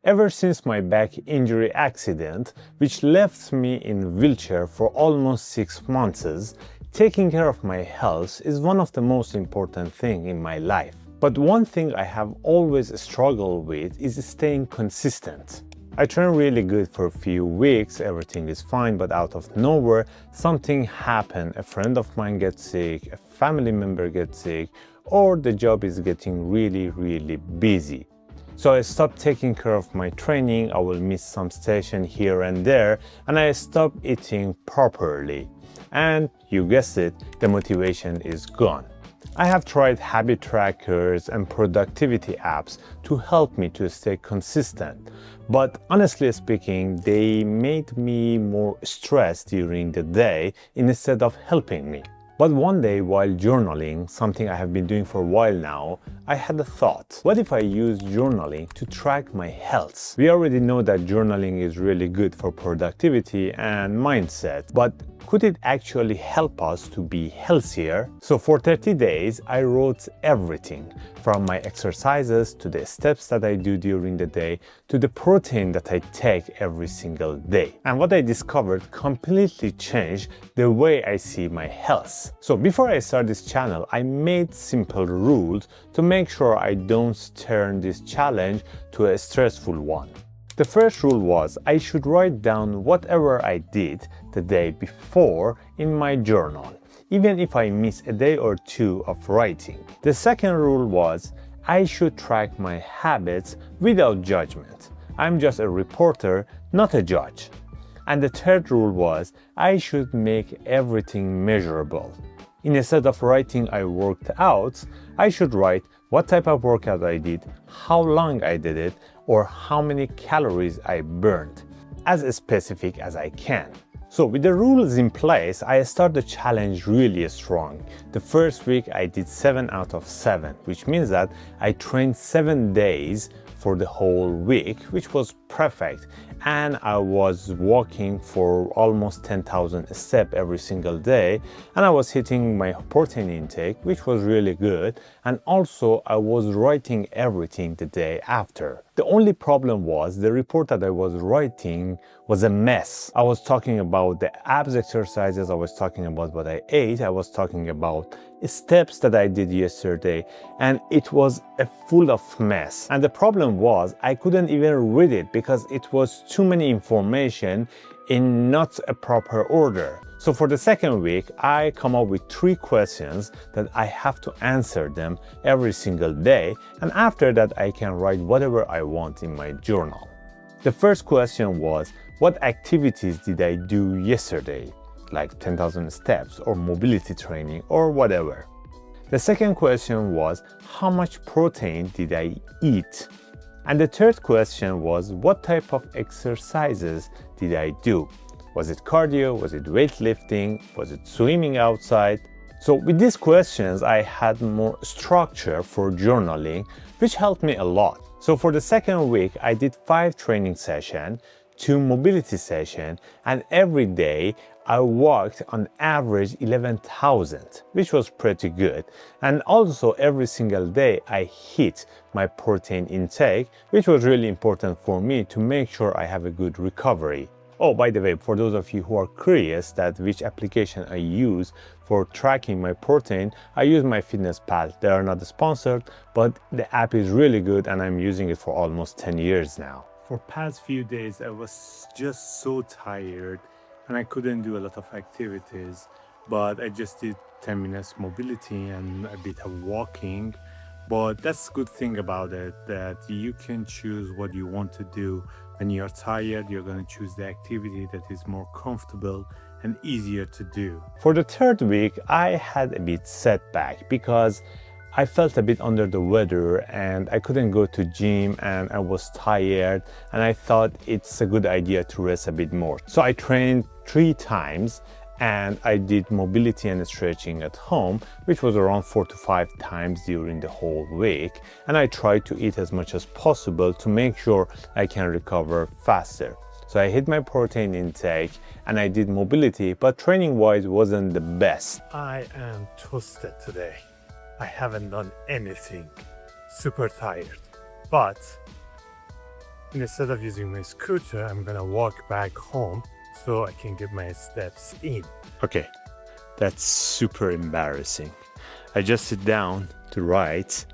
Ever since my back injury accident, which left me in wheelchair for almost 6 months, taking care of my health is one of the most important things in my life. But one thing I have always struggled with is staying consistent. I train really good for a few weeks, everything is fine, but out of nowhere, something happened. A friend of mine gets sick, a family member gets sick, or the job is getting really busy. So I stopped taking care of my training, I will miss some session here and there, and I stopped eating properly. And you guessed it, the motivation is gone. I have tried habit trackers and productivity apps to help me to stay consistent, but honestly speaking, they made me more stressed during the day instead of helping me. But one day while journaling, something I have been doing for a while now, I had a thought. What if I use journaling to track my health? We already know that journaling is really good for productivity and mindset, but could it actually help us to be healthier? So for 30 days, I wrote everything from my exercises to the steps that I do during the day to the protein that I take every single day. And what I discovered completely changed the way I see my health. So before I start this channel, I made simple rules to make sure I don't turn this challenge to a stressful one. The first rule was I should write down whatever I did the day before in my journal, even if I miss a day or two of writing. The second rule was I should track my habits without judgment. I'm just a reporter, not a judge. And the third rule was I should make everything measurable. Instead of writing I worked out, I should write what type of workout I did, how long I did it, or how many calories I burned, as specific as I can. So with the rules in place, I started the challenge really strong. The first week I did 7 out of 7, which means that I trained 7 days for the whole week, which was perfect. And I was walking for almost 10,000 steps every single day, and I was hitting my protein intake, which was really good, and also I was writing everything the day after. The only problem was the report that I was writing was a mess. I was talking about the abs exercises, I was talking about what I ate, I was talking about steps that I did yesterday, and it was a full of mess. And the problem was I couldn't even read it because it was too many information in not a proper order. So for the second week, I come up with 3 questions that I have to answer them every single day, and after that I can write whatever I want in my journal. The first question was, what activities did I do yesterday? Like 10,000 steps or mobility training or whatever. The second question was, how much protein did I eat? And the third question was, what type of exercises did I do? Was it cardio? Was it weightlifting? Was it swimming outside? So with these questions, I had more structure for journaling, which helped me a lot. So for the second week, I did 5 training sessions, 2 mobility sessions, and every day I walked on average 11,000, which was pretty good. And also every single day I hit my protein intake, which was really important for me to make sure I have a good recovery. Oh, by the way, for those of you who are curious that which application I use for tracking my protein, I use MyFitnessPal. They are not sponsored, but the app is really good and I'm using it for almost 10 years now. For past few days, I was just so tired and I couldn't do a lot of activities, but I just did 10 minutes mobility and a bit of walking. But that's the good thing about it, that you can choose what you want to do. When you're tired, you're going to choose the activity that is more comfortable and easier to do. For the third week, I had a bit setback because I felt a bit under the weather and I couldn't go to gym and I was tired, and I thought it's a good idea to rest a bit more. So I trained 3 times and I did mobility and stretching at home, which was around 4 to 5 times during the whole week. And I tried to eat as much as possible to make sure I can recover faster. So I hit my protein intake and I did mobility, but training wise wasn't the best. I am toasted today. I haven't done anything. Super tired. But And instead of using my scooter, I'm gonna walk back home so I can get my steps in. Okay, that's super embarrassing. I just sit down to write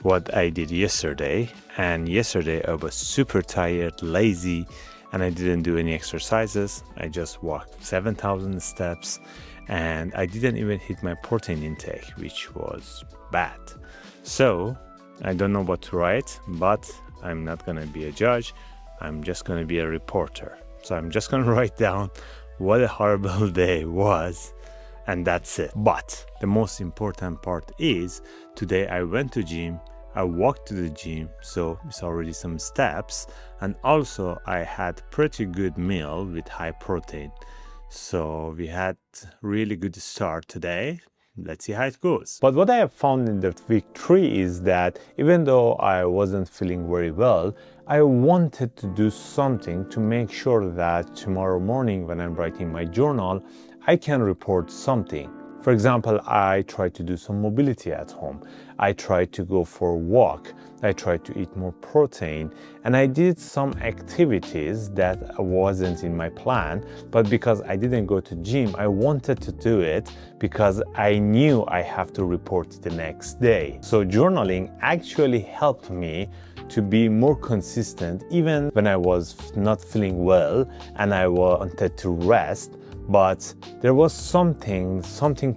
what I did yesterday, and yesterday I was super tired, lazy, and I didn't do any exercises. I just walked 7,000 steps, and I didn't even hit my protein intake, which was bad. So I don't know what to write, but I'm not gonna be a judge. I'm just gonna be a reporter. So I'm just gonna write down what a horrible day was, and that's it. But the most important part is today I went to gym, I walked to the gym, so it's already some steps, and also I had pretty good meal with high protein. So we had really good start today. Let's see how it goes. But what I have found in the week 3 is that even though I wasn't feeling very well, I wanted to do something to make sure that tomorrow morning when I'm writing my journal, I can report something. For example, I tried to do some mobility at home. I tried to go for a walk. I tried to eat more protein. And I did some activities that wasn't in my plan, but because I didn't go to gym, I wanted to do it because I knew I have to report the next day. So journaling actually helped me to be more consistent even when I was not feeling well and I wanted to rest. But there was something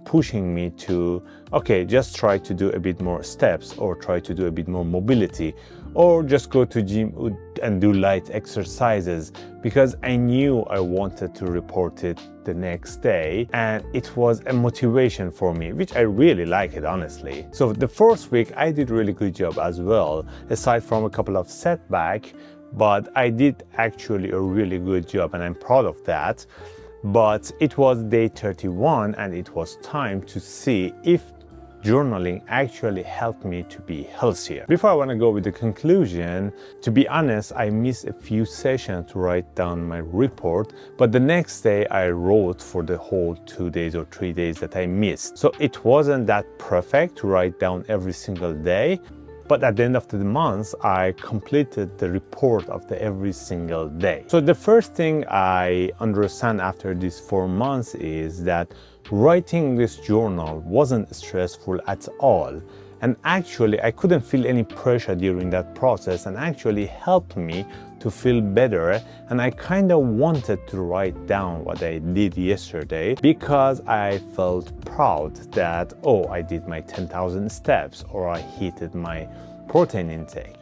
pushing me to, okay, just try to do a bit more steps or try to do a bit more mobility or just go to gym and do light exercises because I knew I wanted to report it the next day, and it was a motivation for me, which I really like it, honestly. So the first week I did really good job as well, aside from a couple of setbacks, but I did actually a really good job and I'm proud of that. But it was day 31 and it was time to see if journaling actually helped me to be healthier. Before I want to go with the conclusion, to be honest, I missed a few sessions to write down my report, but the next day I wrote for the whole 2 days or 3 days that I missed. So it wasn't that perfect to write down every single day, but at the end of the month, I completed the report of every single day. So the first thing I understand after these 4 months is that writing this journal wasn't stressful at all. And actually, I couldn't feel any pressure during that process and actually helped me to feel better. And I kind of wanted to write down what I did yesterday because I felt proud that, oh, I did my 10,000 steps or I hit my protein intake.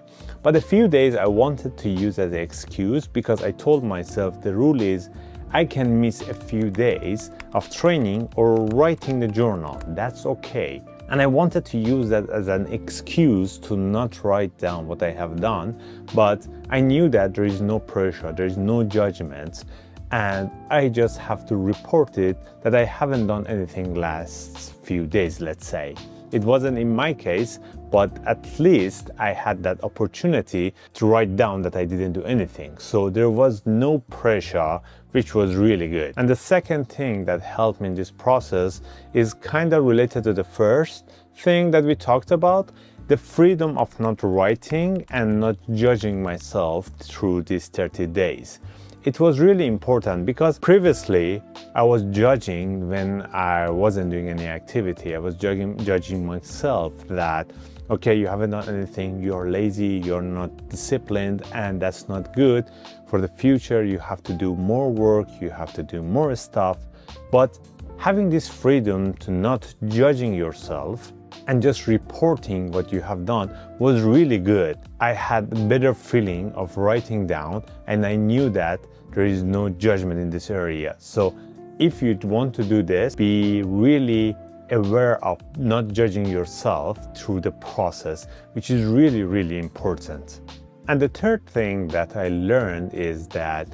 But a few days I wanted to use as an excuse because I told myself the rule is I can miss a few days of training or writing the journal. That's okay. And I wanted to use that as an excuse to not write down what I have done, but I knew that there is no pressure, there is no judgment, and I just have to report it that I haven't done anything last few days, let's say. It wasn't in my case, but at least I had that opportunity to write down that I didn't do anything. So there was no pressure, which was really good. And the second thing that helped me in this process is kind of related to the first thing that we talked about, the freedom of not writing and not judging myself through these 30 days. It was really important because previously I was judging when I wasn't doing any activity. I was judging myself that, okay, you haven't done anything, you're lazy, you're not disciplined, and that's not good. For the future, you have to do more work, you have to do more stuff. But having this freedom to not judging yourself and just reporting what you have done was really good. I had a better feeling of writing down, and I knew that there is no judgment in this area. So if you want to do this, be really aware of not judging yourself through the process, which is really, really important. And the third thing that I learned is that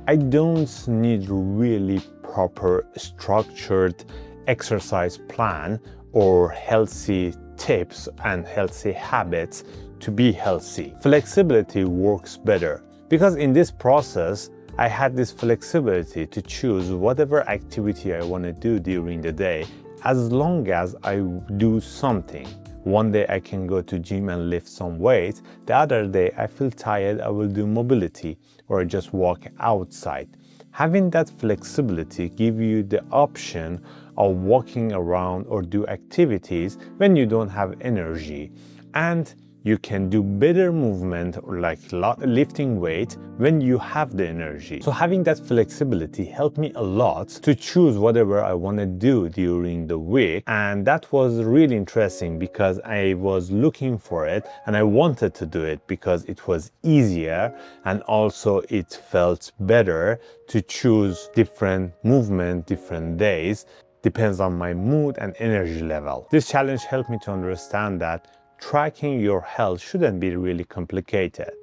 I don't need really proper structured exercise plan or healthy tips and healthy habits to be healthy. Flexibility works better because in this process, I had this flexibility to choose whatever activity I want to do during the day as long as I do something. One day I can go to gym and lift some weights. The other day I feel tired, I will do mobility or just walk outside. Having that flexibility gives you the option of walking around or do activities when you don't have energy. And you can do better movement or like lifting weight when you have the energy. So having that flexibility helped me a lot to choose whatever I want to do during the week. And that was really interesting because I was looking for it and I wanted to do it because it was easier and also it felt better to choose different movement, different days. Depends on my mood and energy level. This challenge helped me to understand that tracking your health shouldn't be really complicated.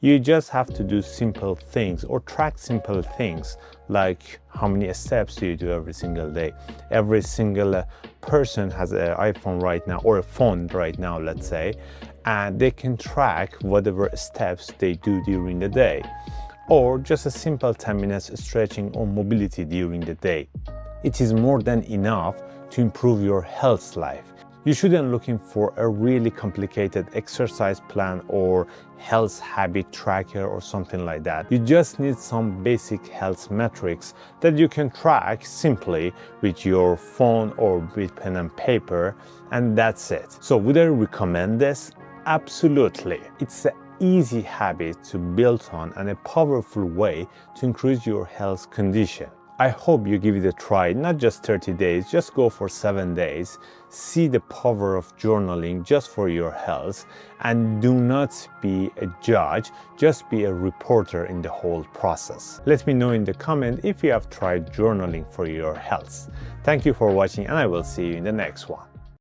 You just have to do simple things or track simple things like how many steps do you do every single day. Every single person has an iPhone right now or a phone right now, let's say, and they can track whatever steps they do during the day, or just a simple 10 minutes stretching or mobility during the day. It is more than enough to improve your health life. You shouldn't looking for a really complicated exercise plan or health habit tracker or something like that. You just need some basic health metrics that you can track simply with your phone or with pen and paper, and that's it. So would I recommend this? Absolutely. It's an easy habit to build on and a powerful way to increase your health condition. I hope you give it a try, not just 30 days, just go for 7 days. See the power of journaling just for your health, and do not be a judge, just be a reporter in the whole process. Let me know in the comment if you have tried journaling for your health. Thank you for watching and I will see you in the next one.